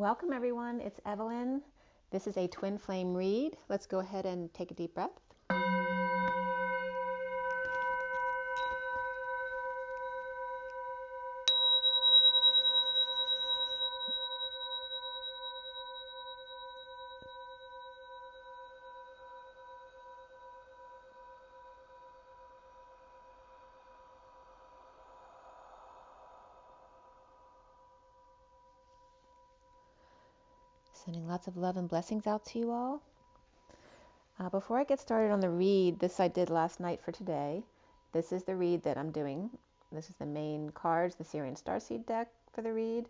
Welcome everyone, it's Evelyn. This is a twin flame read. Let's go ahead and take a deep breath. Sending lots of love and blessings out to you all. Before I get started on the read, this I did last night for today. This is the read that I'm doing. This is the main cards, the SIRIAN STARSEED deck for the read.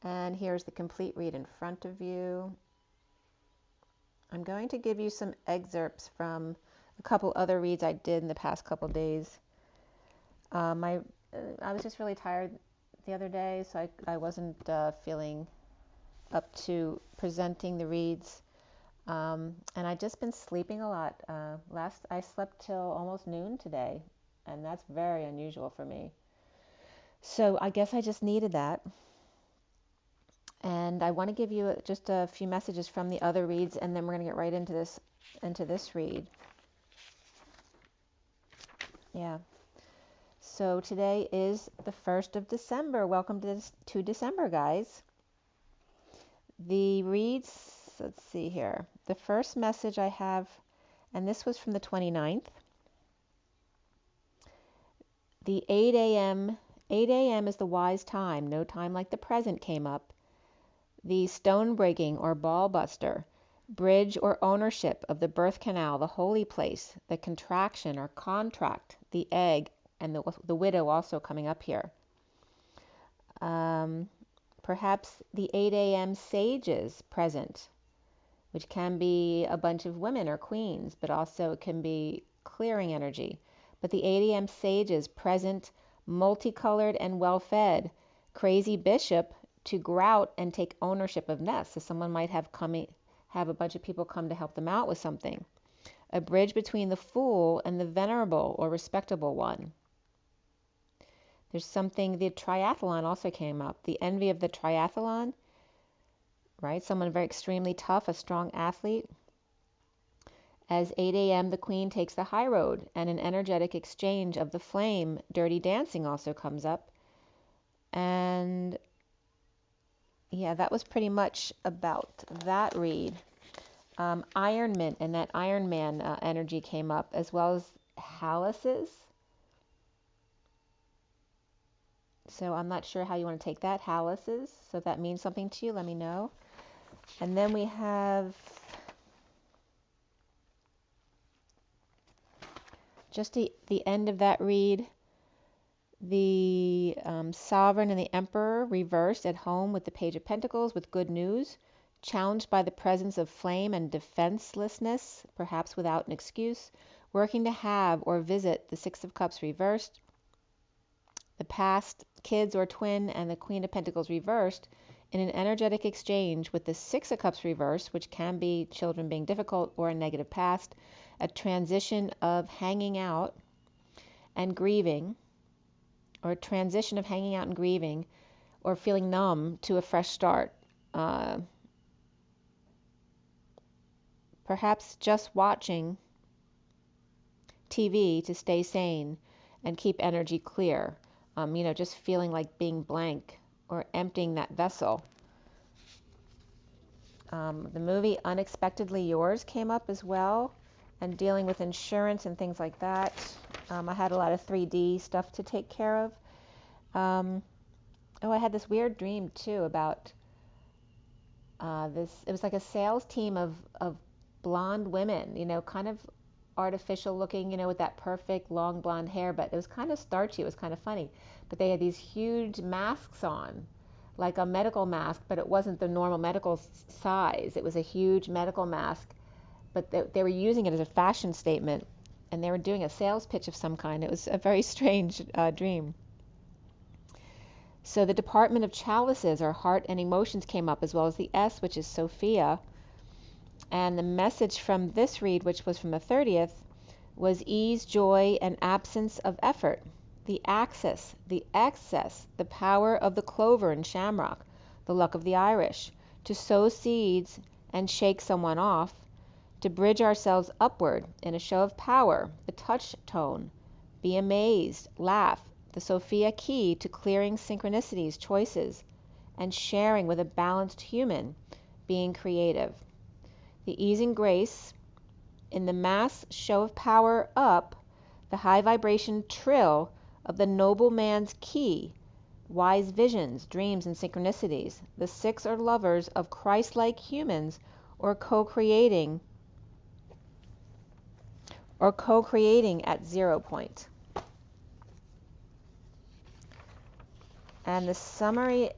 And here's the complete read in front of you. I'm going to give you some excerpts from a couple other reads I did in the past couple days. I was just really tired the other day, so I wasn't feeling up to presenting the reads, and I've just been sleeping a lot. I slept till almost noon today, and that's very unusual for me. So I guess I just needed that. And I want to give you just a few messages from the other reads, and then we're going to get right into this read. Yeah. So today is the 1st of December. Welcome to December, guys. The reads, let's see here. The first message I have, and this was from the 29th. The 8 a.m. is the wise time. No time like the present came up. The stone breaking or ball buster, bridge or ownership of the birth canal, the holy place, the contraction or contract, the egg, and the widow also coming up here. Perhaps the 8 a.m. sages present, which can be a bunch of women or queens, but also it can be clearing energy. But the 8 a.m. sages present, multicolored and well-fed, crazy bishop to grout and take ownership of nests. So someone might have a bunch of people come to help them out with something. A bridge between the fool and the venerable or respectable one. There's something, the triathlon also came up. The envy of the triathlon, right? Someone very extremely tough, a strong athlete. As 8 a.m., the queen takes the high road, and an energetic exchange of the flame. Dirty dancing also comes up. And yeah, that was pretty much about that read. Ironman and that Iron Man energy came up, as well as Halluses. So I'm not sure how you want to take that, Halluses. So if that means something to you, let me know. And then we have just the end of that read. The Sovereign and the Emperor reversed at home with the Page of Pentacles with good news. Challenged by the presence of flame and defenselessness, perhaps without an excuse. Working to have or visit the Six of Cups reversed. The past, kids or twin, and the Queen of Pentacles reversed in an energetic exchange with the Six of Cups reversed, which can be children being difficult or a negative past, a transition of hanging out and grieving, or a transition of hanging out and grieving, or feeling numb to a fresh start. Perhaps just watching TV to stay sane and keep energy clear. Just feeling like being blank or emptying that vessel. The movie Unexpectedly Yours came up as well, and dealing with insurance and things like that. I had a lot of 3D stuff to take care of. I had this weird dream too about this. It was like a sales team of blonde women, kind of artificial looking, with that perfect long blonde hair, but it was kind of starchy. It was kind of funny. But they had these huge masks on, like a medical mask, but it wasn't the normal medical size. It was a huge medical mask, but they were using it as a fashion statement, and they were doing a sales pitch of some kind. It was a very strange dream. So the Department of Chalices, or heart and emotions, came up, as well as the S, which is Sophia. And the message from this read, which was from the 30th, was ease, joy, and absence of effort. The axis, the excess, the power of the clover and shamrock, the luck of the Irish. to sow seeds and shake someone off, to bridge ourselves upward in a show of power, the touch tone, be amazed, laugh, the Sophia key to clearing synchronicities, choices, and sharing with a balanced human, being creative. The ease and grace in the mass show of power up, the high vibration trill of the noble man's key, wise visions, dreams, and synchronicities. The six are lovers of Christ-like humans, or co-creating at 0 point. And the summary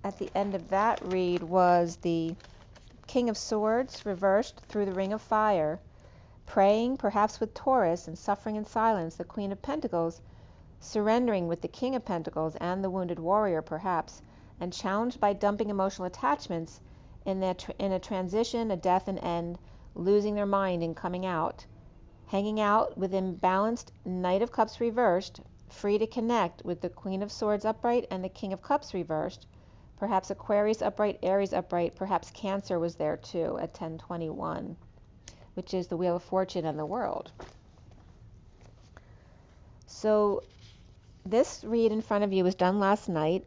at the end of that read was the King of Swords reversed through the Ring of Fire, praying perhaps with Taurus and suffering in silence, the Queen of Pentacles surrendering with the King of Pentacles and the Wounded Warrior perhaps, and challenged by dumping emotional attachments in a transition, a death, an end, losing their mind and coming out, hanging out with imbalanced Knight of Cups reversed, free to connect with the Queen of Swords upright and the King of Cups reversed, perhaps Aquarius upright, Aries upright, perhaps Cancer was there too at 1021, which is the Wheel of Fortune and the World. So this read in front of you was done last night,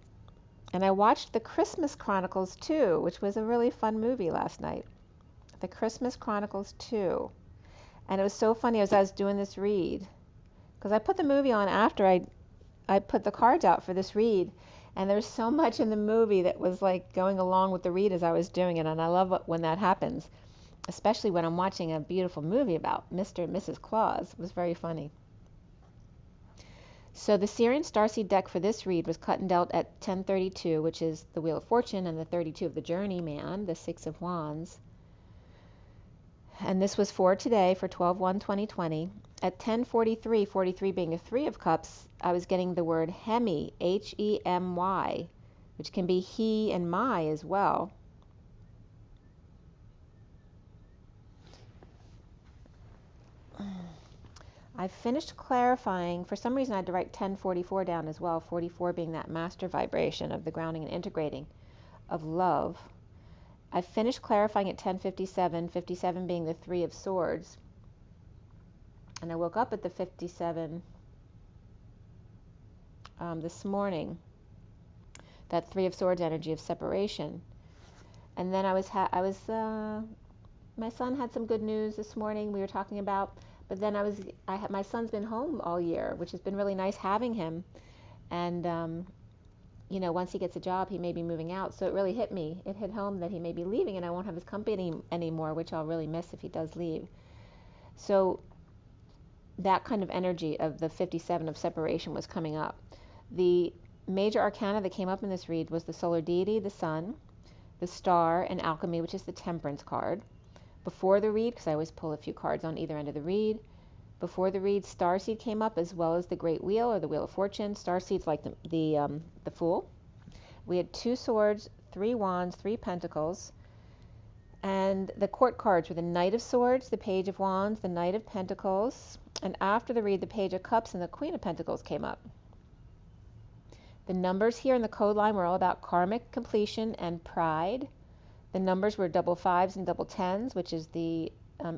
and I watched The Christmas Chronicles 2, which was a really fun movie last night. The Christmas Chronicles 2. And it was so funny as I was doing this read, because I put the movie on after I put the cards out for this read, and there's so much in the movie that was like going along with the read as I was doing it, and I love when that happens, especially when I'm watching a beautiful movie about Mr. and Mrs. Claus. It was very funny. So the SIRIAN Starseed deck for this read was cut and dealt at 1032, which is the Wheel of Fortune, and the 32 of the Journeyman, the Six of Wands. And this was for today, for 12/1/2020. At 10:43, 43 being a Three of Cups, I was getting the word Hemi, Hemy, which can be he and my as well. I finished clarifying. For some reason I had to write 1044 down as well, 44 being that master vibration of the grounding and integrating of love. I finished clarifying at 10:57, 57 being the Three of Swords. And I woke up at the 57 this morning, that Three of Swords energy of separation. And then my son had some good news this morning we were talking about, but then my son's been home all year, which has been really nice having him. And once he gets a job, he may be moving out. So it really hit me. It hit home that he may be leaving, and I won't have his company anymore, which I'll really miss if he does leave. So that kind of energy of the 57 of separation was coming up. The major arcana that came up in this read was the solar deity, the sun, the star, and alchemy, which is the temperance card. Before the read, because I always pull a few cards on either end of the read, before the read, Starseed came up, as well as the Great Wheel, or the Wheel of Fortune. Starseed's like the Fool. We had Two Swords, Three Wands, Three Pentacles, and the court cards were the Knight of Swords, the Page of Wands, the Knight of Pentacles, and after the read, the Page of Cups and the Queen of Pentacles came up. The numbers here in the code line were all about karmic completion and pride. The numbers were double fives and double tens, which is the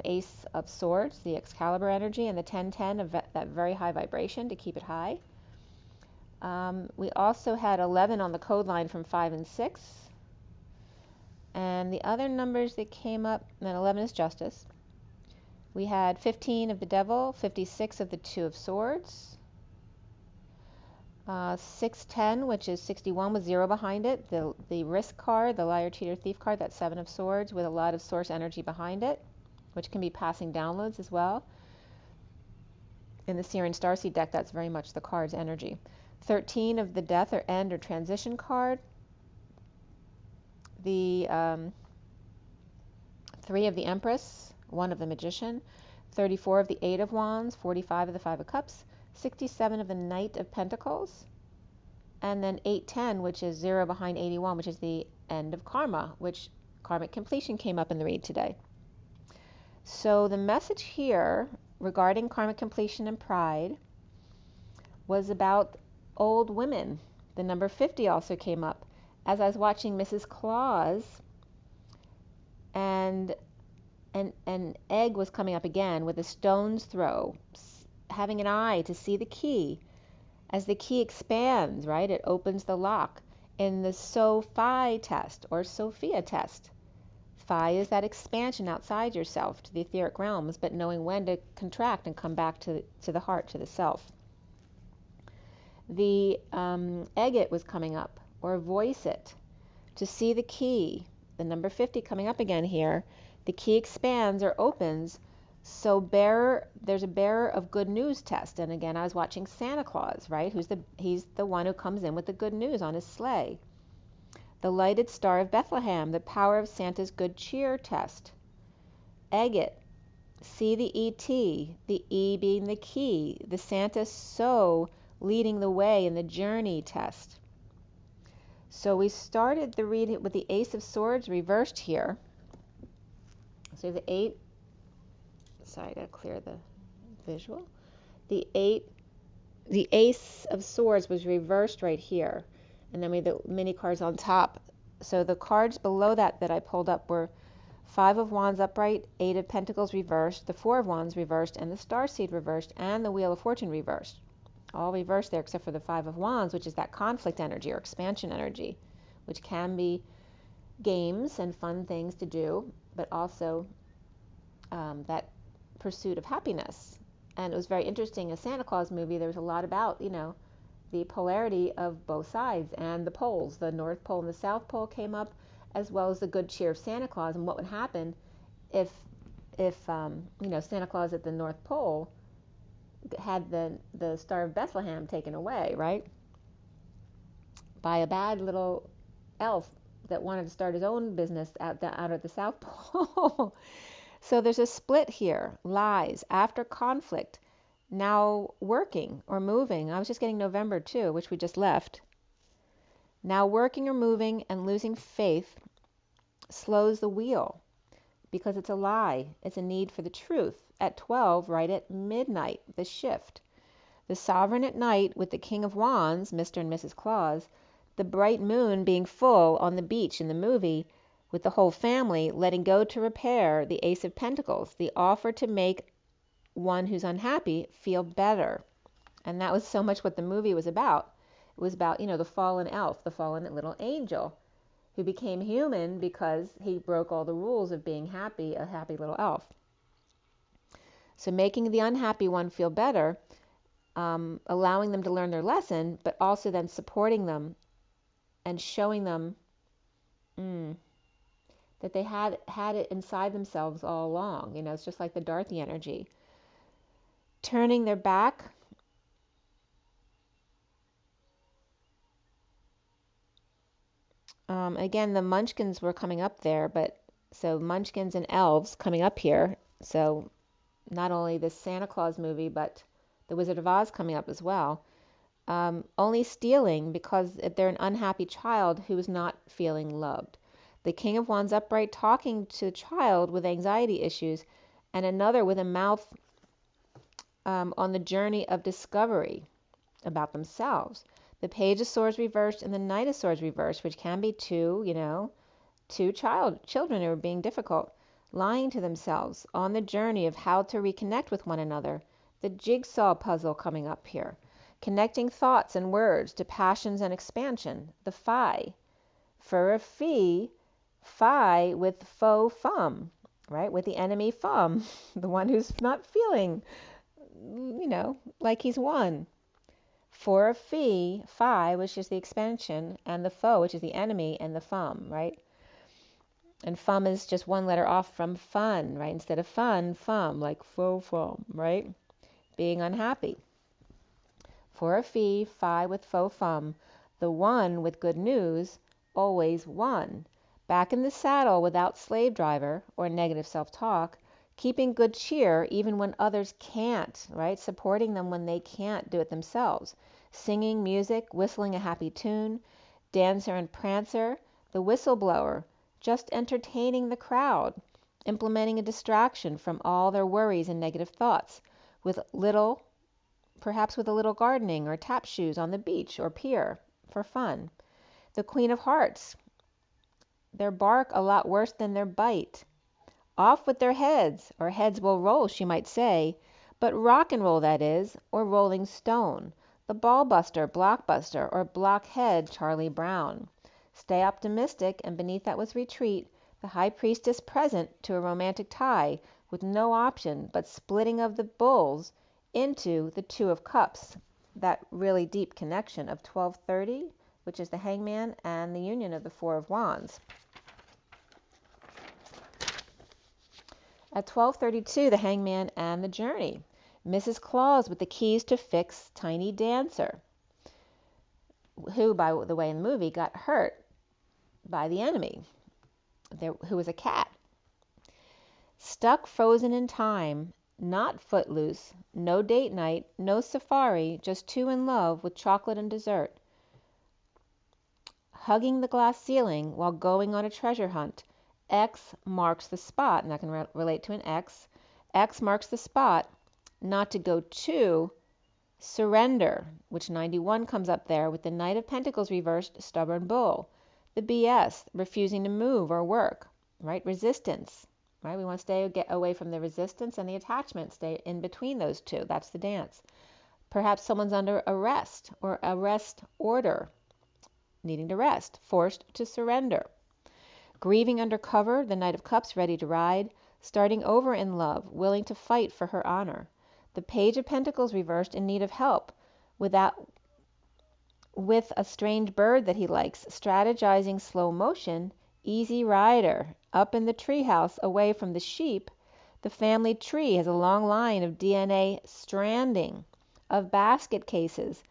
Ace of Swords, the Excalibur energy, and the 1010 of that very high vibration to keep it high. We also had 11 on the code line from 5 and 6. And the other numbers that came up, and 11 is justice. We had 15 of the Devil, 56 of the Two of Swords, 610, which is 61 with 0 behind it, the Risk card, the Liar, Cheater, Thief card, that 7 of Swords with a lot of source energy behind it, which can be passing downloads as well. In the SIRIAN Starseed deck, that's very much the card's energy. 13 of the Death or End or Transition card, the 3 of the Empress, 1 of the Magician, 34 of the Eight of Wands, 45 of the Five of Cups, 67 of the Knight of Pentacles, and then 810, which is 0 behind 81, which is the End of Karma, which karmic completion came up in the read today. So the message here regarding karmic completion and pride was about old women. The number 50 also came up. As I was watching Mrs. Claus, And an egg was coming up again with a stone's throw, having an eye to see the key. As the key expands, right, it opens the lock in the Phi test or Sophia test. Phi is that expansion outside yourself to the etheric realms, but knowing when to contract and come back to the heart, to the self. The agate was coming up, or voice it, to see the key, the number 50 coming up again here. The key expands or opens, so there's a bearer of good news test. And again, I was watching Santa Claus, right? He's the one who comes in with the good news on his sleigh. The lighted star of Bethlehem, the power of Santa's good cheer test. Agate, see the ET, the E being the key, the Santa so leading the way in the journey test. So we started the reading with the Ace of Swords reversed here. So the 8, sorry, I gotta clear the visual. The Ace of Swords was reversed right here. And then we had the mini cards on top. So the cards below that I pulled up were 5 of Wands upright, 8 of Pentacles reversed, the 4 of Wands reversed, and the Starseed reversed, and the Wheel of Fortune reversed. All reversed there except for the 5 of Wands, which is that conflict energy or expansion energy, which can be games and fun things to do, but also that pursuit of happiness. And it was very interesting. A Santa Claus movie, there was a lot about, the polarity of both sides and the poles. The North Pole and the South Pole came up, as well as the good cheer of Santa Claus and what would happen if Santa Claus at the North Pole had the Star of Bethlehem taken away, right? By a bad little elf that wanted to start his own business out at the South Pole. So there's a split here. Lies after conflict, now working or moving. I was just getting November too, which we just left. Now working or moving and losing faith slows the wheel because it's a lie. It's a need for the truth. At 12, right at midnight, the shift. The sovereign at night with the King of Wands, Mr. and Mrs. Claus, the bright moon being full on the beach in the movie, with the whole family letting go to repair, the Ace of Pentacles, the offer to make one who's unhappy feel better. And that was so much what the movie was about. It was about, the fallen elf, the fallen little angel, who became human because he broke all the rules of being happy, a happy little elf. So making the unhappy one feel better, allowing them to learn their lesson, but also then supporting them and showing them that they had it inside themselves all along. It's just like the Dorothy energy. Turning their back. Again, the Munchkins were coming up there, but so Munchkins and Elves coming up here. So not only the Santa Claus movie, but the Wizard of Oz coming up as well. Only stealing because they're an unhappy child who is not feeling loved. The King of Wands upright talking to a child with anxiety issues, and another with a mouth on the journey of discovery about themselves. The Page of Swords reversed and the Knight of Swords reversed, which can be two children who are being difficult, lying to themselves on the journey of how to reconnect with one another. The jigsaw puzzle coming up here. Connecting thoughts and words to passions and expansion. The Phi. For a fee, Phi with faux fum, right? With the enemy fum, the one who's not feeling, like he's won. For a fee, Phi, which is the expansion, and the foe, which is the enemy, and the fum, right? And fum is just one letter off from fun, right? Instead of fun, fum, like faux fum, right? Being unhappy. For a fee, Phi with faux fum, the one with good news, always won. Back in the saddle without slave driver or negative self-talk, keeping good cheer even when others can't, right? Supporting them when they can't do it themselves. Singing music, whistling a happy tune, Dancer and Prancer, the whistleblower, just entertaining the crowd, implementing a distraction from all their worries and negative thoughts, perhaps with a little gardening or tap shoes on the beach or pier for fun. The Queen of Hearts, their bark a lot worse than their bite. Off with their heads, or heads will roll, she might say, but rock and roll that is, or rolling stone, the ball-buster, blockbuster, or blockhead Charlie Brown. Stay optimistic, and beneath that was retreat, the high priestess present to a romantic tie, with no option but splitting of the bulls into the Two of Cups, that really deep connection of 1230, which is the Hangman, and the union of the Four of Wands. At 1232, the Hangman and the Journey. Mrs. Claus with the keys to fix Tiny Dancer, who, by the way, in the movie, got hurt by the enemy, who was a cat. Stuck frozen in time, not footloose, no date night, no safari, just two in love with chocolate and dessert. Hugging the glass ceiling while going on a treasure hunt. X marks the spot, and I can relate to an X. X marks the spot, not to go to surrender, which 91 comes up there with the Knight of Pentacles reversed, stubborn bull. The BS, refusing to move or work, right? Resistance, right? We want to get away from the resistance and the attachment, stay in between those two. That's the dance. Perhaps someone's under arrest or arrest order, needing to rest, forced to surrender. Grieving under cover, the Knight of Cups ready to ride, starting over in love, willing to fight for her honor. The Page of Pentacles reversed, in need of help, with a strange bird that he likes, strategizing slow motion, easy rider, up in the treehouse away from the sheep. The family tree has a long line of DNA stranding, of basket cases,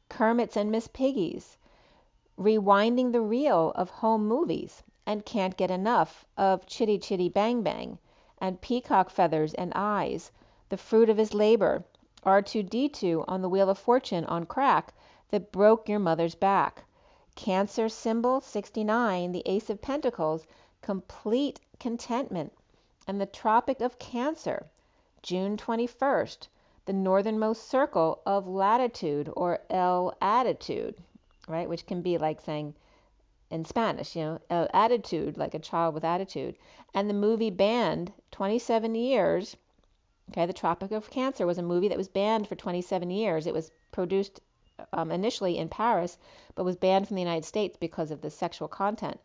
Kermits and Miss Piggies, rewinding the reel of home movies, and can't get enough of Chitty Chitty Bang Bang, and peacock feathers and eyes, the fruit of his labor, R2-D2 on the Wheel of Fortune on crack that broke your mother's back. Cancer symbol 69, the Ace of Pentacles, complete contentment, and the Tropic of Cancer, June 21st, the northernmost circle of latitude, or El Attitude, right, which can be like saying in Spanish, attitude, like a child with attitude. And the movie banned 27 years. Okay, The Tropic of Cancer was a movie that was banned for 27 years. It was produced initially in Paris, but was banned from the United States because of the sexual content.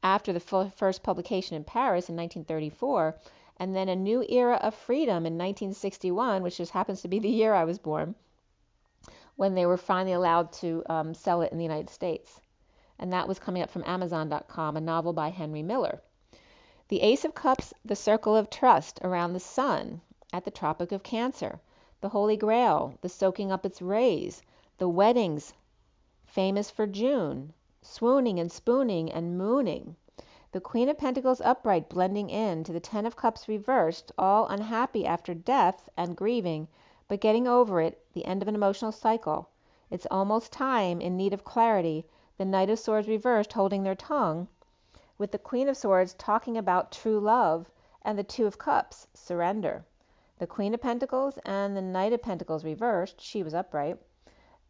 After the first publication in Paris in 1934, and then a new era of freedom in 1961, which just happens to be the year I was born, when they were finally allowed to sell it in the United States. And that was coming up from Amazon.com, a novel by Henry Miller. The Ace of Cups, the circle of trust around the sun at the Tropic of Cancer. The Holy Grail, the soaking up its rays. The weddings, famous for June. Swooning and spooning and mooning. The Queen of Pentacles upright, blending in to the Ten of Cups reversed, all unhappy after death and grieving, but getting over it, the end of an emotional cycle. It's almost time, in need of clarity. The Knight of Swords reversed, holding their tongue, with the Queen of Swords talking about true love, and the Two of Cups, surrender. The Queen of Pentacles and the Knight of Pentacles reversed, she was upright,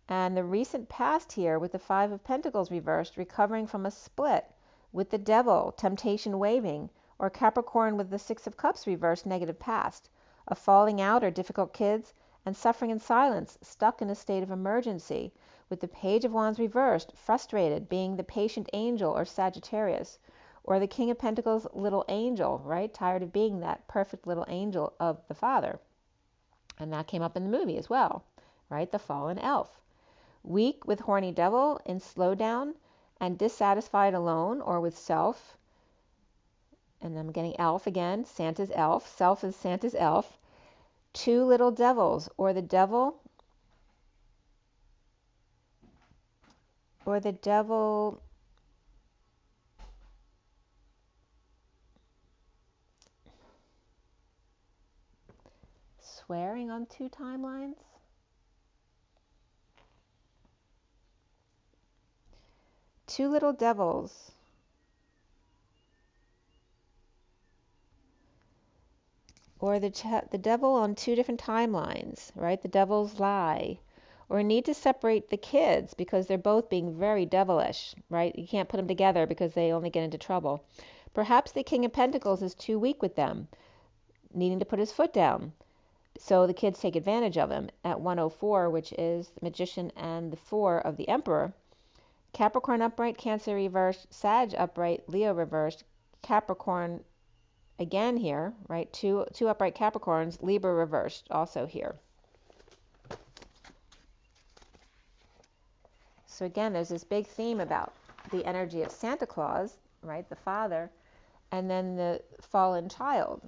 and the recent past here with the Five of Pentacles reversed, recovering from a split, with the Devil, temptation waving, or Capricorn with the Six of Cups reversed, negative past, a falling out or difficult kids, and suffering in silence, stuck in a state of emergency, with the Page of Wands reversed, frustrated, being the patient angel or Sagittarius, or the King of Pentacles little angel, right? Tired of being that perfect little angel of the Father. And that came up in the movie as well, right? The fallen elf. Weak with horny devil in slowdown, and dissatisfied alone or with self. And I'm getting elf again, Santa's elf. Self is Santa's elf. Two little devils, or the devil swearing on two timelines. Two little devils. Or the devil on two different timelines, right? The devil's lie. or a need to separate the kids because they're both being very devilish, right? You can't put them together because they only get into trouble. Perhaps the King of Pentacles is too weak with them, needing to put his foot down. So the kids take advantage of him. At 104, which is the Magician and the 4 of the Emperor, Capricorn upright, Cancer reversed, Sag upright, Leo reversed, Capricorn again here, right? Two upright Capricorns, Libra reversed also here. So again, there's this big theme about the energy of Santa Claus, right? The father, and then the fallen child.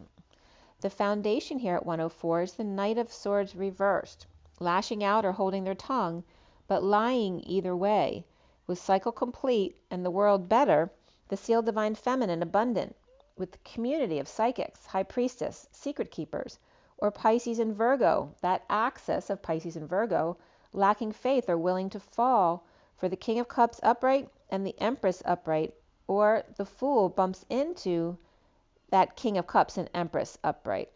The foundation here at 104 is the Knight of Swords reversed, lashing out or holding their tongue, but lying either way. With cycle complete and the world better, the sealed divine feminine abundant, with the community of psychics, high priestess, secret keepers, or Pisces and Virgo, that axis of Pisces and Virgo, lacking faith or willing to fall for the King of Cups upright and the Empress upright, or the Fool bumps into that King of Cups and Empress upright.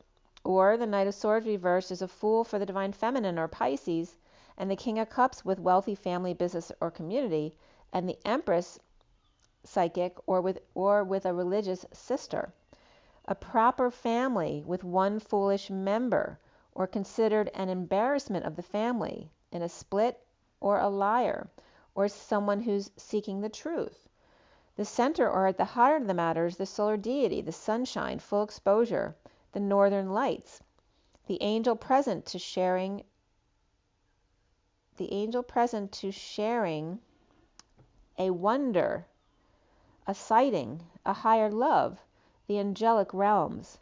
Or the Knight of Swords reversed is a Fool for the divine feminine or Pisces, and the King of Cups with wealthy family, business, or community, and the Empress psychic or with a religious sister. A proper family with one foolish member, or considered an embarrassment of the family, in a split, or a liar, or someone who's seeking the truth. The center, or at the heart of the matter, is the solar deity, the sunshine, full exposure, the northern lights, the angel present to sharing a wonder, a sighting, a higher love, the angelic realms.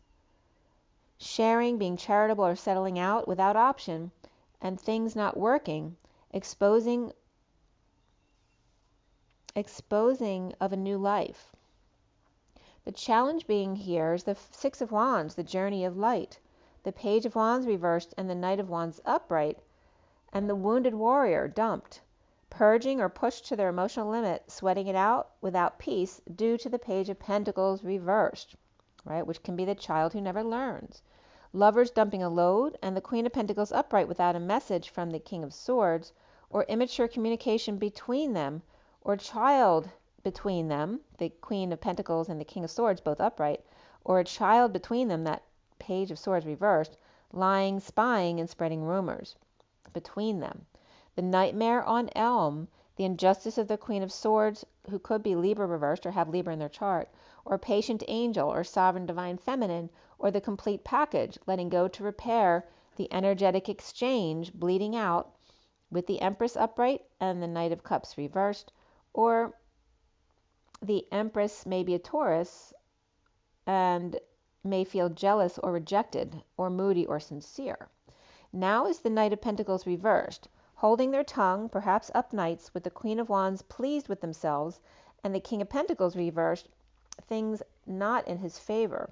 Sharing, being charitable or settling out without option, and things not working, exposing of a new life. The challenge being here is the Six of Wands, the journey of light, the Page of Wands reversed and the Knight of Wands upright, and the wounded warrior dumped, purging or pushed to their emotional limit, sweating it out without peace due to the Page of Pentacles reversed, right, which can be the child who never learns. Lovers dumping a load, and the Queen of Pentacles upright without a message from the King of Swords, or immature communication between them, or child between them, the Queen of Pentacles and the King of Swords both upright, or a child between them, that Page of Swords reversed, lying, spying, and spreading rumors between them. The nightmare on Elm, the injustice of the Queen of Swords, who could be Libra reversed or have Libra in their chart, or patient angel or sovereign divine feminine, or the complete package, letting go to repair the energetic exchange, bleeding out, with the Empress upright and the Knight of Cups reversed, or the Empress may be a Taurus and may feel jealous or rejected, or moody or sincere. Now is the Knight of Pentacles reversed, holding their tongue, perhaps up nights, with the Queen of Wands pleased with themselves, and the King of Pentacles reversed, things not in his favor.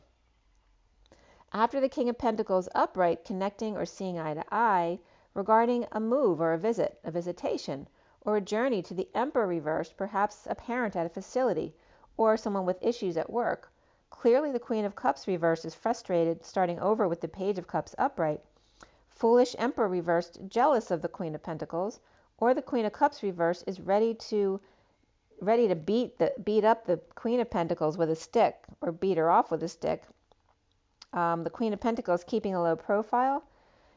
After the King of Pentacles upright, connecting or seeing eye to eye, regarding a move or a visit, a visitation, or a journey to the Emperor reversed, perhaps a parent at a facility, or someone with issues at work. Clearly the Queen of Cups reversed is frustrated, starting over with the Page of Cups upright. Foolish Emperor reversed, jealous of the Queen of Pentacles, or the Queen of Cups reversed is ready to beat up the Queen of Pentacles with a stick, or beat her off with a stick. The Queen of Pentacles keeping a low profile,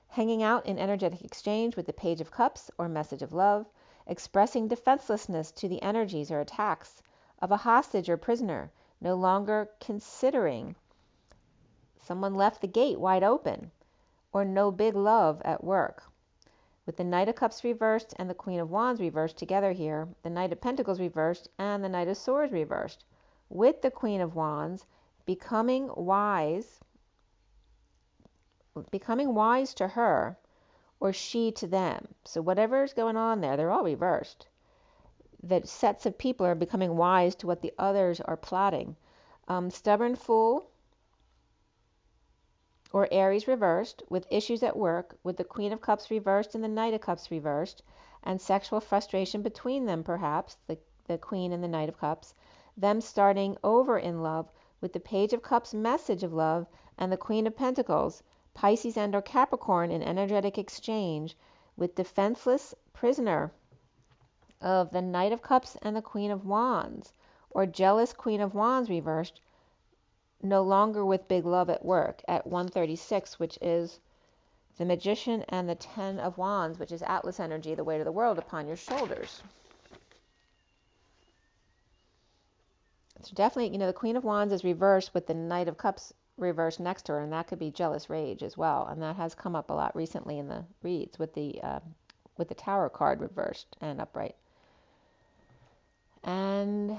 hanging out in energetic exchange with the Page of Cups or message of love, expressing defenselessness to the energies or attacks of a hostage or prisoner, no longer considering. Someone left the gate wide open, or no big love at work. With the Knight of Cups reversed and the Queen of Wands reversed together here, the Knight of Pentacles reversed and the Knight of Swords reversed, with the Queen of Wands becoming wise to her, or she to them. So whatever's going on there, they're all reversed. That sets of people are becoming wise to what the others are plotting. Stubborn Fool or Aries reversed, with issues at work, with the Queen of Cups reversed and the Knight of Cups reversed, and sexual frustration between them, perhaps, the Queen and the Knight of Cups, them starting over in love, with the Page of Cups message of love, and the Queen of Pentacles, Pisces and or Capricorn in energetic exchange, with defenseless prisoner of the Knight of Cups and the Queen of Wands, or jealous Queen of Wands reversed, no longer with big love at work at 136, which is the Magician, and the Ten of Wands, which is Atlas energy, the weight of the world upon your shoulders. So definitely, the Queen of Wands is reversed with the Knight of Cups reversed next to her, and that could be jealous rage as well. And that has come up a lot recently in the reads with the Tower card reversed and upright. And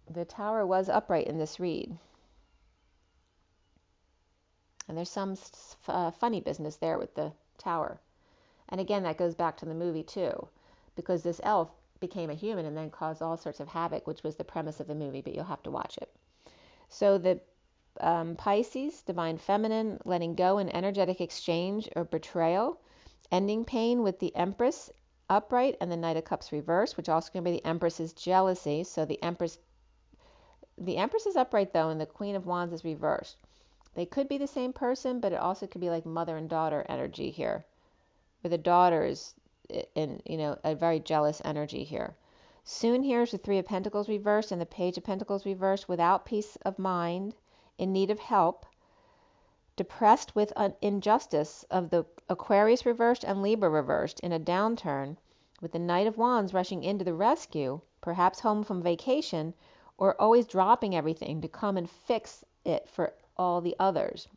the Tower was upright in this read. And there's some funny business there with the Tower. And again, that goes back to the movie too, because this elf became a human and then caused all sorts of havoc, which was the premise of the movie, but you'll have to watch it. So the Pisces, divine feminine, letting go in energetic exchange or betrayal, ending pain with the Empress upright and the Knight of Cups reversed, which also going to be the Empress's jealousy. So the Empress is upright though, and the Queen of Wands is reversed. They could be the same person, but it also could be like mother and daughter energy here, where the daughter is in a very jealous energy here. Soon here's the Three of Pentacles reversed and the Page of Pentacles reversed, without peace of mind, in need of help, depressed with injustice of the Aquarius reversed and Libra reversed, in a downturn, with the Knight of Wands rushing into the rescue, perhaps home from vacation, or always dropping everything to come and fix it for all the others.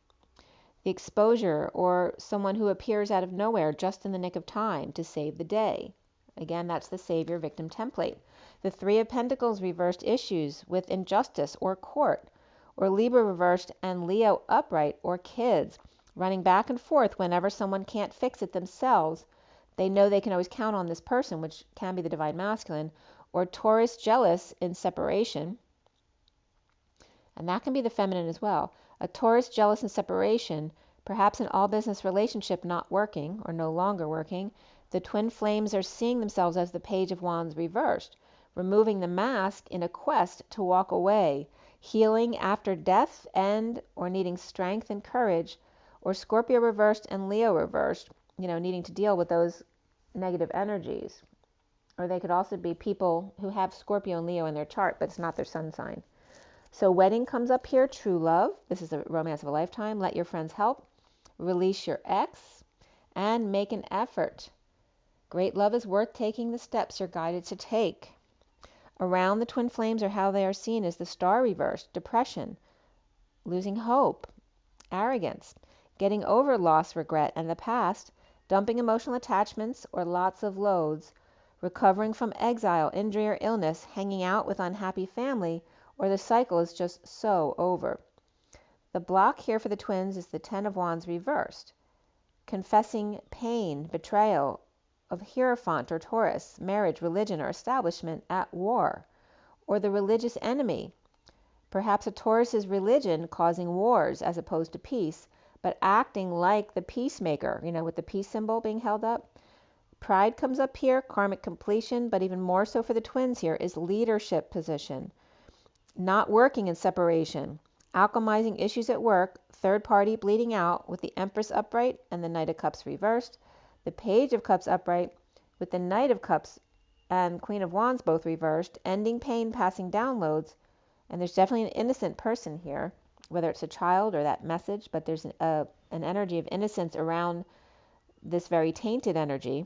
The exposure, or someone who appears out of nowhere just in the nick of time to save the day. Again, that's the savior victim template. The Three of Pentacles reversed, issues with injustice or court, or Libra reversed and Leo upright, or kids running back and forth whenever someone can't fix it themselves. They know they can always count on this person, which can be the divine masculine, or Taurus jealous in separation. And that can be the feminine as well. A Taurus jealous in separation, perhaps an all-business relationship not working or no longer working. The twin flames are seeing themselves as the Page of Wands reversed, removing the mask in a quest to walk away, healing after death, or needing strength and courage, or Scorpio reversed and Leo reversed, needing to deal with those negative energies. Or they could also be people who have Scorpio and Leo in their chart, but it's not their sun sign. So wedding comes up here, true love. This is a romance of a lifetime. Let your friends help. Release your ex and make an effort. Great love is worth taking the steps you're guided to take. Around the twin flames, or how they are seen, is the Star reversed, depression, losing hope, arrogance, getting over loss, regret, and the past, dumping emotional attachments or lots of loads, recovering from exile, injury, or illness, hanging out with unhappy family, or the cycle is just so over. The block here for the twins is the Ten of Wands reversed, confessing pain, betrayal of Hierophant or Taurus, marriage, religion, or establishment at war, or the religious enemy. Perhaps a Taurus's religion causing wars as opposed to peace, but acting like the peacemaker, with the peace symbol being held up. Pride comes up here, karmic completion, but even more so for the twins here is leadership position. Not working in separation, alchemizing issues at work, third party bleeding out with the Empress upright and the Knight of Cups reversed, the Page of Cups upright with the Knight of Cups and Queen of Wands both reversed, ending pain, passing downloads. And there's definitely an innocent person here, whether it's a child or that message, but there's an energy of innocence around this very tainted energy.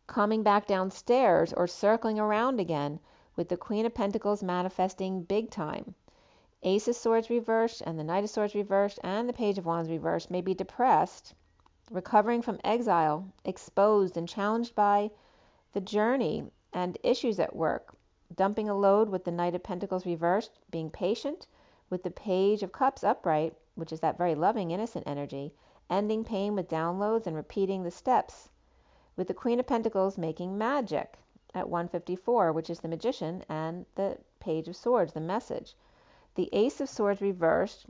Coming back downstairs or circling around again, with the Queen of Pentacles manifesting big time. Ace of Swords reversed and the Knight of Swords reversed and the Page of Wands reversed may be depressed, recovering from exile, exposed and challenged by the journey and issues at work, dumping a load with the Knight of Pentacles reversed, being patient with the Page of Cups upright, which is that very loving, innocent energy, ending pain with downloads and repeating the steps, with the Queen of Pentacles making magic at 154, which is the Magician, and the Page of Swords, the message. The Ace of Swords reversed,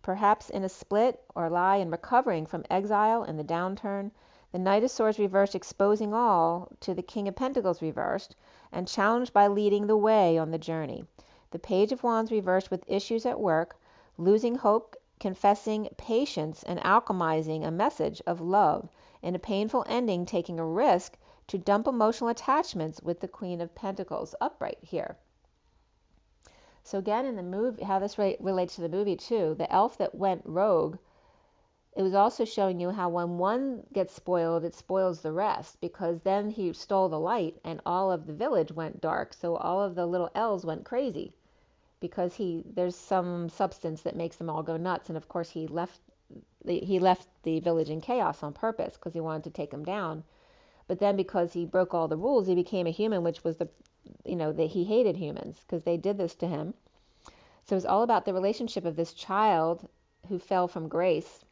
perhaps in a split or lie and recovering from exile and the downturn. The Knight of Swords reversed, exposing all to the King of Pentacles reversed, and challenged by leading the way on the journey. The Page of Wands reversed with issues at work, losing hope confessing patience and alchemizing a message of love, in a painful ending taking a risk to dump emotional attachments with the Queen of Pentacles upright here. So again, in the movie, how this relates to the movie too, the elf that went rogue, it was also showing you how when one gets spoiled, it spoils the rest, because then he stole the light and all of the village went dark. So all of the little elves went crazy because there's some substance that makes them all go nuts. And of course he left the village in chaos on purpose because he wanted to take them down. But then because he broke all the rules, he became a human, which was that he hated humans because they did this to him. So it's all about the relationship of this child who fell from grace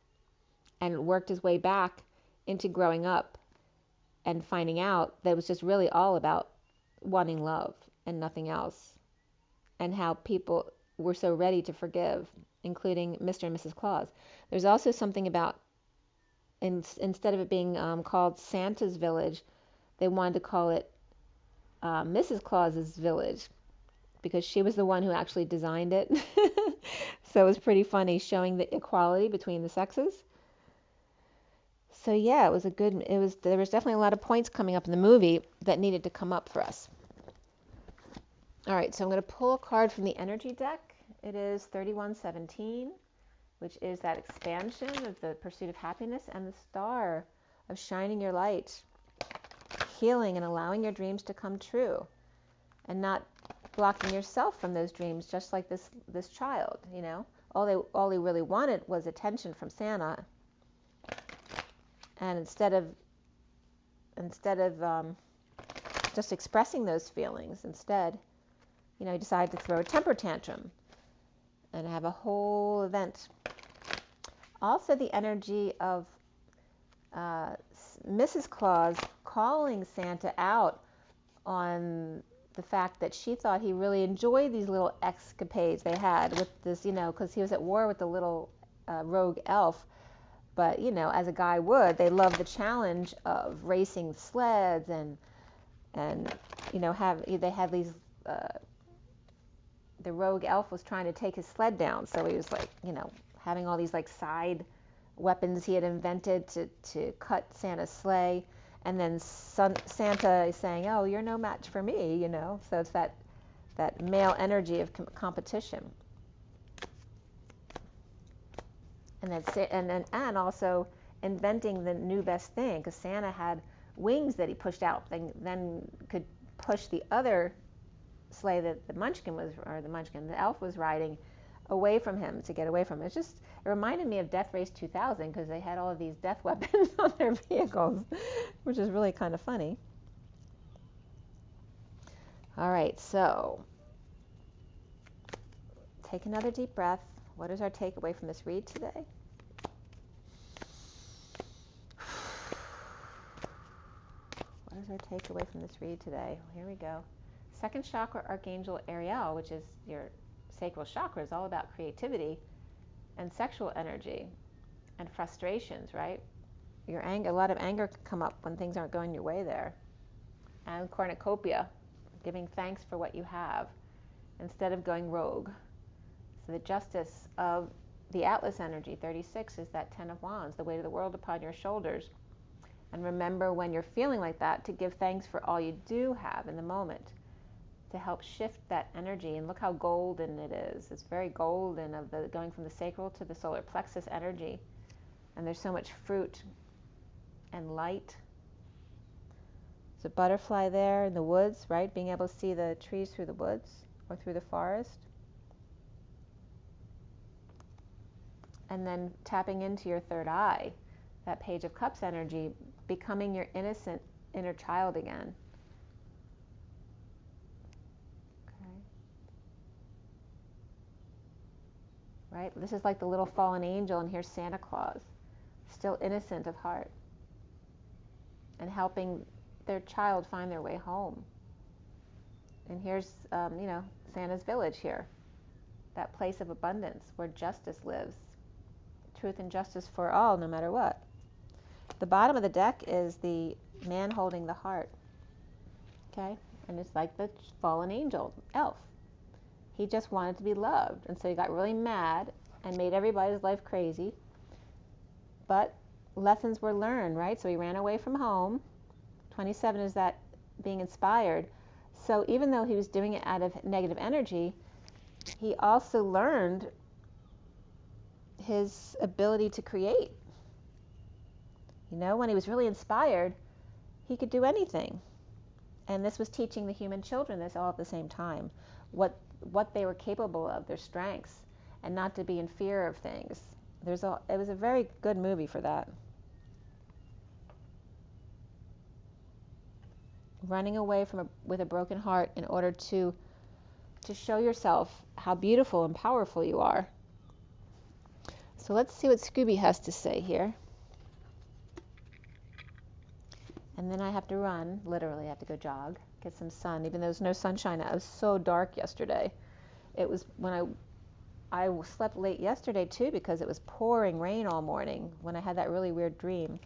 and worked his way back into growing up and finding out that it was just really all about wanting love and nothing else, and how people were so ready to forgive, including Mr. and Mrs. Claus. There's also something about, instead of it being called Santa's Village, they wanted to call it Mrs. Claus's Village, because she was the one who actually designed it. So it was pretty funny, showing the equality between the sexes. So yeah, there was definitely a lot of points coming up in the movie that needed to come up for us. All right, so I'm going to pull a card from the energy deck. It is 3117, which is that expansion of the pursuit of happiness, and the star of shining your light, healing and allowing your dreams to come true, and not blocking yourself from those dreams, just like this child. All he really wanted was attention from Santa. And instead of just expressing those feelings, he decided to throw a temper tantrum and have a whole event. Also, the energy of Mrs. Claus calling Santa out on the fact that she thought he really enjoyed these little escapades they had with this, because he was at war with the little rogue elf. But, as a guy would, they loved the challenge of racing sleds and they had these, the rogue elf was trying to take his sled down. So he was having all these side weapons he had invented to cut Santa's sleigh. And then Santa is saying, "Oh, you're no match for me," So it's that male energy of competition. And also inventing the new best thing, because Santa had wings that he pushed out, then could push the other sleigh that the elf was riding away from him to get away from him. It reminded me of Death Race 2000, because they had all of these death weapons on their vehicles, which is really kind of funny. All right, so take another deep breath. What is our takeaway from this read today? What is our takeaway from this read today? Here we go. Second chakra, Archangel Ariel, which is your sacral chakra, is all about creativity and sexual energy and frustrations, right? A lot of anger can come up when things aren't going your way there. And cornucopia, giving thanks for what you have instead of going rogue. So the justice of the Atlas energy, 36, is that 10 of Wands, the weight of the world upon your shoulders. And remember, when you're feeling like that, to give thanks for all you do have in the moment, to help shift that energy. And look how golden it is. It's very golden, going from the sacral to the solar plexus energy. And there's so much fruit and light. There's a butterfly there in the woods, right? Being able to see the trees through the woods or through the forest. And then tapping into your third eye, that Page of Cups energy, becoming your innocent inner child again. Okay. Right? This is like the little fallen angel, and here's Santa Claus, still innocent of heart, and helping their child find their way home. And here's, Santa's village here, that place of abundance where justice lives. Truth and justice for all, no matter what. The bottom of the deck is the man holding the heart. Okay? And it's like the fallen angel, elf. He just wanted to be loved. And so he got really mad and made everybody's life crazy. But lessons were learned, right? So he ran away from home. 27 is that being inspired. So even though he was doing it out of negative energy, he also learned his ability to create. You know, when he was really inspired, he could do anything. And this was teaching the human children this all at the same time, what they were capable of, their strengths, and not to be in fear of things. It was a very good movie for that. Running away with a broken heart in order to show yourself how beautiful and powerful you are. So let's see what Scooby has to say here. And then I have to run, literally I have to go jog, get some sun, even though there's no sunshine out. It was so dark yesterday. It was when I slept late yesterday too, because it was pouring rain all morning when I had that really weird dream.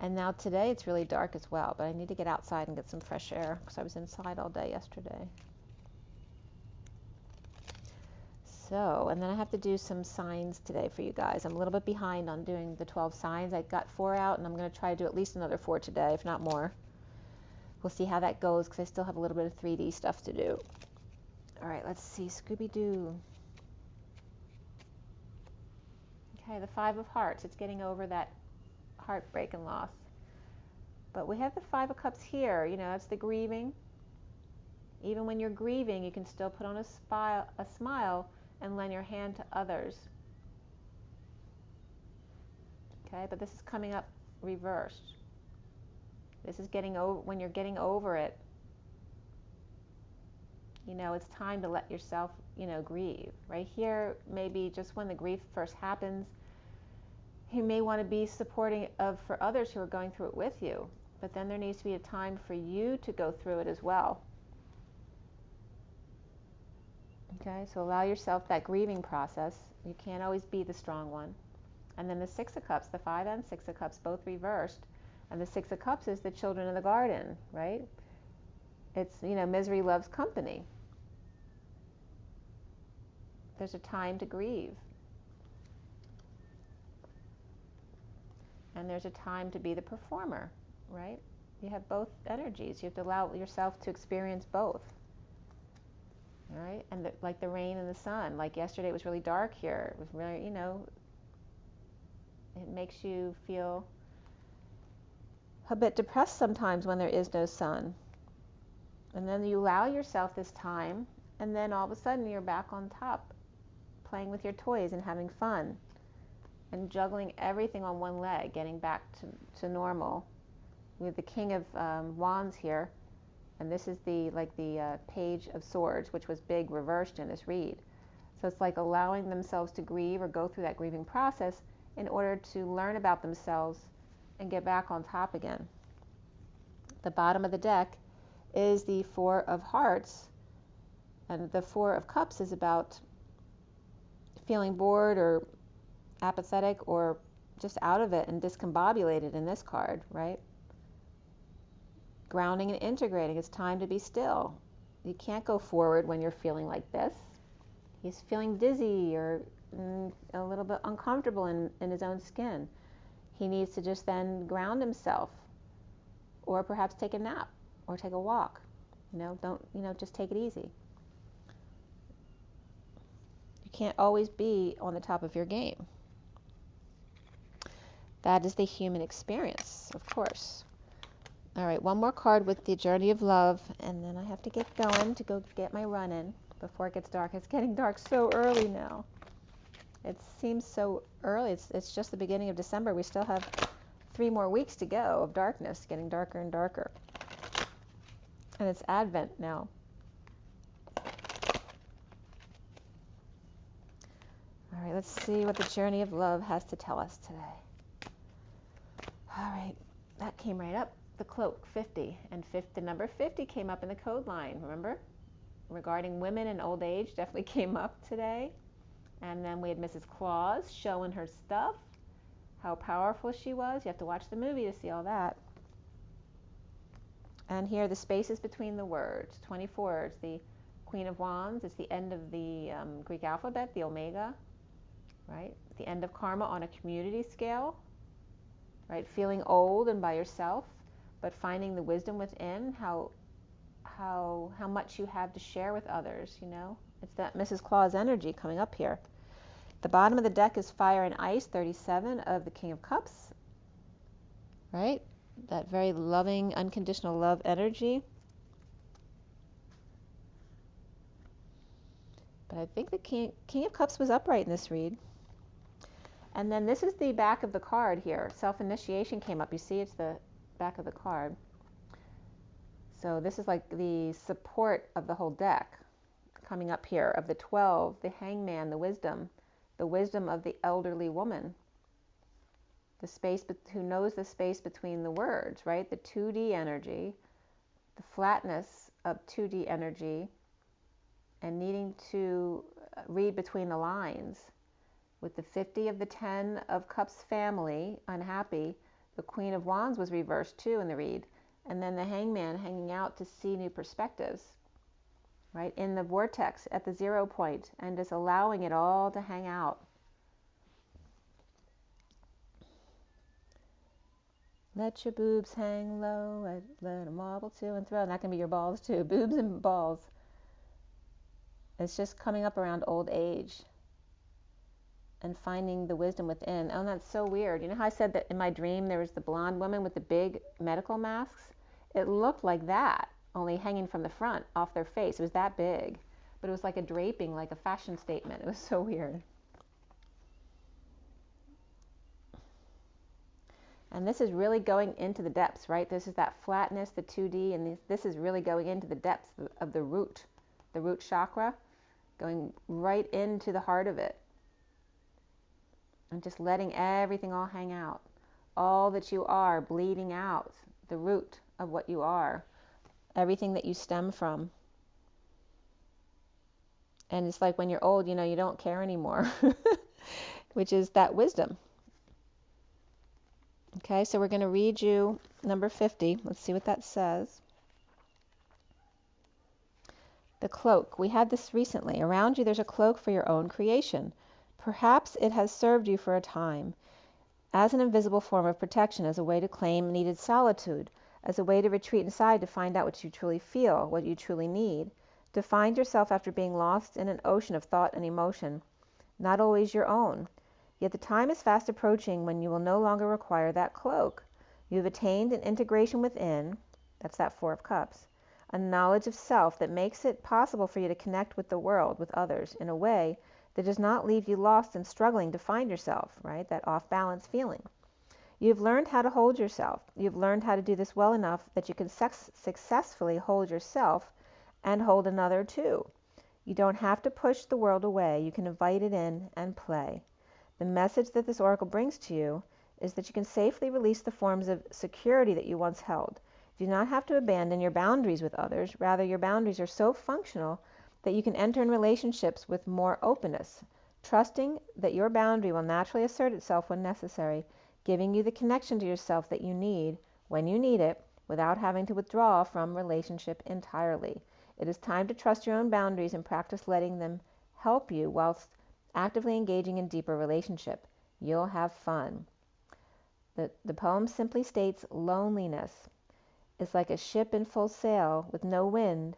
And now today it's really dark as well, but I need to get outside and get some fresh air because I was inside all day yesterday. So, and then I have to do some signs today for you guys. I'm a little bit behind on doing the 12 signs. I got 4 out, and I'm going to try to do at least another 4 today, if not more. We'll see how that goes because I still have a little bit of 3D stuff to do. All right, let's see. Scooby-Doo. Okay, the 5 of Hearts. It's getting over that heartbreak and loss. But we have the 5 of Cups here. You know, that's the grieving. Even when you're grieving, you can still put on a smile and lend your hand to others. Okay, but this is coming up reversed. This is getting over, when you're getting over it, you know, it's time to let yourself, you know, grieve. Right here, maybe just when the grief first happens, you may want to be supporting for others who are going through it with you. But then there needs to be a time for you to go through it as well. Okay, so allow yourself that grieving process. You can't always be the strong one. And then the 6 of Cups, the 5 and 6 of Cups, both reversed. And the 6 of Cups is the children of the garden, right? It's, you know, misery loves company. There's a time to grieve. And there's a time to be the performer, right? You have both energies. You have to allow yourself to experience both. All right, and like the rain and the sun. Like yesterday, it was really dark here. It was really, you know, it makes you feel a bit depressed sometimes when there is no sun. And then you allow yourself this time, and then all of a sudden you're back on top, playing with your toys and having fun, and juggling everything on one leg, getting back to normal. We have the King of Wands here. And this is the Page of Swords, which was big reversed in this read. So it's like allowing themselves to grieve or go through that grieving process in order to learn about themselves and get back on top again. The bottom of the deck is the 4 of Hearts, and the 4 of Cups is about feeling bored or apathetic or just out of it and discombobulated in this card, right? Grounding and integrating. It's time to be still. You can't go forward when you're feeling like this. He's feeling dizzy or a little bit uncomfortable in his own skin. He needs to just then ground himself, or perhaps take a nap or take a walk. You know, don't, you know, just take it easy. You can't always be on the top of your game. That is the human experience, of course. All right, one more card with the Journey of Love, and then I have to get going to go get my run in before it gets dark. It's getting dark so early now. It seems so early. It's just the beginning of December. We still have 3 more weeks to go of darkness, getting darker and darker. And it's Advent now. All right, let's see what the Journey of Love has to tell us today. All right, that came right up. The cloak, 50, and the number 50 came up in the code line, remember? Regarding women and old age, definitely came up today. And then we had Mrs. Claus showing her stuff, how powerful she was. You have to watch the movie to see all that. And here, the spaces between the words. 24 is the Queen of Wands. It's the end of the Greek alphabet, the Omega. right? The end of karma on a community scale, right? Feeling old and by yourself, but finding the wisdom within, how much you have to share with others, you know? It's that Mrs. Claus energy coming up here. The bottom of the deck is Fire and Ice, 37 of the King of Cups, right? That very loving, unconditional love energy. But I think the King of Cups was upright in this read. And then this is the back of the card here. Self-initiation came up. You see, it's the back of the card. So this is like the support of the whole deck coming up here of the 12, the Hangman, the wisdom of the elderly woman. The space, who knows the space between the words, right? The 2D energy, the flatness of 2D energy, and needing to read between the lines. With the 50 of the 10 of Cups family, unhappy, the Queen of Wands was reversed too in the read. And then the Hangman hanging out to see new perspectives, right? In the vortex at the 0 point, and just allowing it all to hang out. Let your boobs hang low, let them wobble to and fro. And that can be your balls too, boobs and balls. It's just coming up around old age and finding the wisdom within. Oh, that's so weird. You know how I said that in my dream there was the blonde woman with the big medical masks? It looked like that, only hanging from the front off their face. It was that big, but it was like a draping, like a fashion statement. It was so weird. And this is really going into the depths, right? This is that flatness, the 2D, and this is really going into the depths of the root chakra, going right into the heart of it. And just letting everything all hang out. All that you are bleeding out, the root of what you are, everything that you stem from. And it's like when you're old, you know, you don't care anymore, which is that wisdom. Okay, so we're going to read you number 50. Let's see what that says. The cloak. We had this recently. Around you there's a cloak for your own creation. Perhaps it has served you for a time as an invisible form of protection, as a way to claim needed solitude, as a way to retreat inside to find out what you truly feel, what you truly need, to find yourself after being lost in an ocean of thought and emotion, not always your own. Yet the time is fast approaching when you will no longer require that cloak. You have attained an integration within, that's that 4 of Cups, a knowledge of self that makes it possible for you to connect with the world, with others, in a way that does not leave you lost and struggling to find yourself, right? That off-balance feeling. You've learned how to hold yourself. You've learned how to do this well enough that you can successfully hold yourself and hold another too. You don't have to push the world away. You can invite it in and play. The message that this oracle brings to you is that you can safely release the forms of security that you once held. You do not have to abandon your boundaries with others. Rather, your boundaries are so functional that you can enter in relationships with more openness, trusting that your boundary will naturally assert itself when necessary, giving you the connection to yourself that you need when you need it, without having to withdraw from relationship entirely. It is time to trust your own boundaries and practice letting them help you whilst actively engaging in deeper relationship. You'll have fun. The poem simply states loneliness is like a ship in full sail with no wind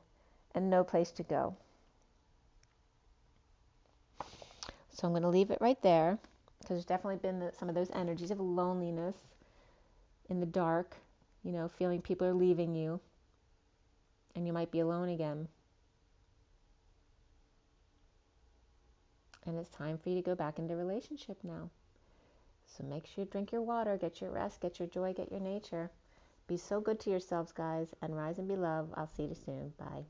and no place to go. So I'm going to leave it right there, because there's definitely been some of those energies of loneliness in the dark, you know, feeling people are leaving you and you might be alone again. And it's time for you to go back into relationship now. So make sure you drink your water, get your rest, get your joy, get your nature. Be so good to yourselves, guys, and rise and be loved. I'll see you soon. Bye.